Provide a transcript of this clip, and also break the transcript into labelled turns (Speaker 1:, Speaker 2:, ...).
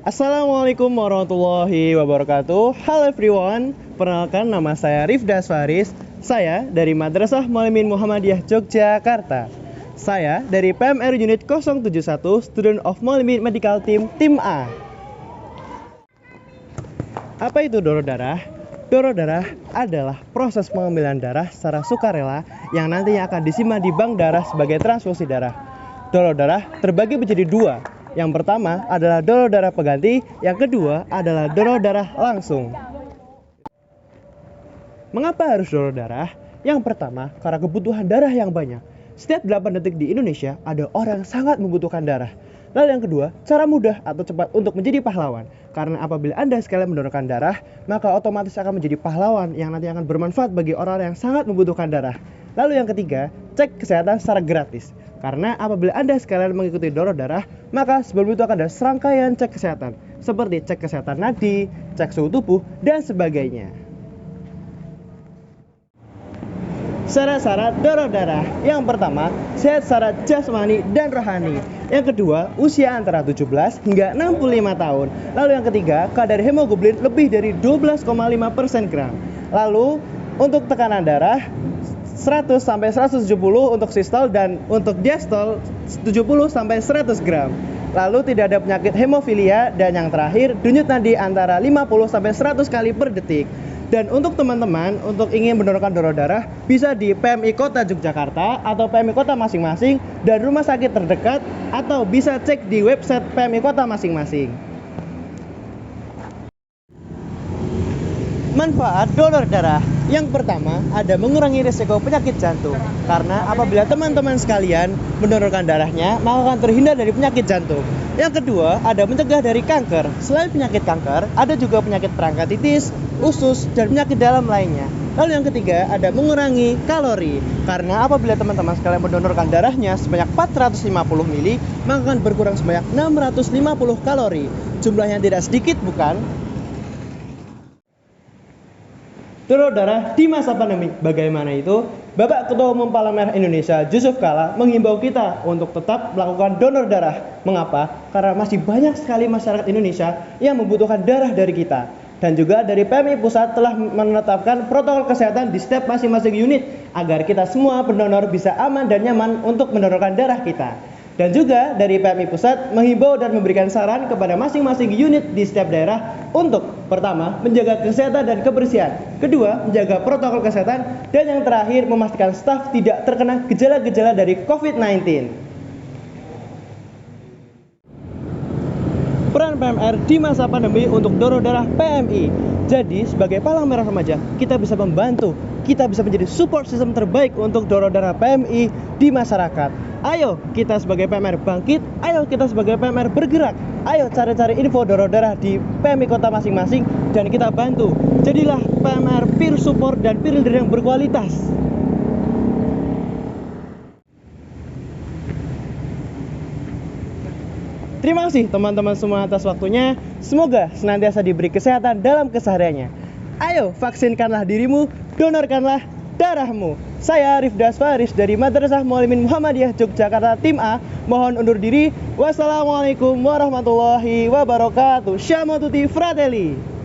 Speaker 1: Assalamualaikum warahmatullahi wabarakatuh. Halo everyone, perkenalkan nama saya Rifdas Faris. Saya dari Madrasah Muallimin Muhammadiyah Yogyakarta. Saya dari PMR Unit 071 Student of Muallimin Medical Team, Tim A. Apa itu donor darah? Donor darah adalah proses pengambilan darah secara sukarela yang nantinya akan disimpan di bank darah sebagai transfusi darah. Donor darah terbagi menjadi dua. Yang pertama adalah donor darah pengganti, yang kedua adalah donor darah langsung. Mengapa harus donor darah? Yang pertama, karena kebutuhan darah yang banyak. Setiap 8 detik di Indonesia ada orang yang sangat membutuhkan darah. Lalu yang kedua, cara mudah atau cepat untuk menjadi pahlawan. Karena apabila Anda sekalian mendonorkan darah, maka otomatis akan menjadi pahlawan yang nanti akan bermanfaat bagi orang yang sangat membutuhkan darah. Lalu yang ketiga, cek kesehatan secara gratis. Karena apabila Anda sekalian mengikuti donor darah, maka sebelum itu akan ada serangkaian cek kesehatan, seperti cek kesehatan nadi, cek suhu tubuh, dan sebagainya. Syarat-syarat donor darah. Yang pertama, sehat secara jasmani dan rohani. Yang kedua, usia antara 17 hingga 65 tahun. Lalu yang ketiga, kadar hemoglobin lebih dari 12,5% gram. Lalu untuk tekanan darah 100 sampai 170 untuk sistol dan untuk diastol 70 sampai 100 gram. Lalu tidak ada penyakit hemofilia dan yang terakhir denyut nadi antara 50 sampai 100 kali per detik. Dan untuk teman-teman untuk ingin mendonorkan donor darah bisa di PMI Kota Yogyakarta atau PMI Kota masing-masing dan rumah sakit terdekat atau bisa cek di website PMI Kota masing-masing. Manfaat donor darah. Yang pertama, ada mengurangi risiko penyakit jantung. Karena apabila teman-teman sekalian mendonorkan darahnya, maka akan terhindar dari penyakit jantung. Yang kedua, ada mencegah dari kanker. Selain penyakit kanker, ada juga penyakit pankreatitis, usus, dan penyakit dalam lainnya. Lalu yang ketiga, ada mengurangi kalori. Karena apabila teman-teman sekalian mendonorkan darahnya sebanyak 450 ml, maka akan berkurang sebanyak 650 kalori. Jumlahnya tidak sedikit, bukan? Donor darah di masa pandemi. Bagaimana itu? Bapak Ketua Umum Palang Merah Indonesia Yusuf Kala menghimbau kita untuk tetap melakukan donor darah. Mengapa? Karena masih banyak sekali masyarakat Indonesia yang membutuhkan darah dari kita. Dan juga dari PMI Pusat telah menetapkan protokol kesehatan di setiap masing-masing unit agar kita semua pendonor bisa aman dan nyaman untuk mendonorkan darah kita. Dan juga dari PMI Pusat menghimbau dan memberikan saran kepada masing-masing unit di setiap daerah untuk pertama, menjaga kesehatan dan kebersihan. Kedua, menjaga protokol kesehatan. Dan yang terakhir, memastikan staf tidak terkena gejala-gejala dari COVID-19. Peran PMR di masa pandemi untuk donor darah PMI. Jadi, sebagai Palang Merah Remaja, kita bisa membantu. Kita bisa menjadi support system terbaik untuk donor darah PMI di masyarakat. Ayo kita sebagai PMR bangkit, ayo kita sebagai PMR bergerak. Ayo cari-cari info donor darah di PMI kota masing-masing dan kita bantu. Jadilah PMR peer support dan peer leader yang berkualitas. Terima kasih teman-teman semua atas waktunya. Semoga senantiasa diberi kesehatan dalam kesehariannya. Ayo vaksinkanlah dirimu, donorkanlah darahmu. Saya Rifdas Faris dari Madrasah Muallimin Muhammadiyah Yogyakarta Tim A. Mohon undur diri. Wassalamualaikum warahmatullahi wabarakatuh. Syamatuti Fratelli.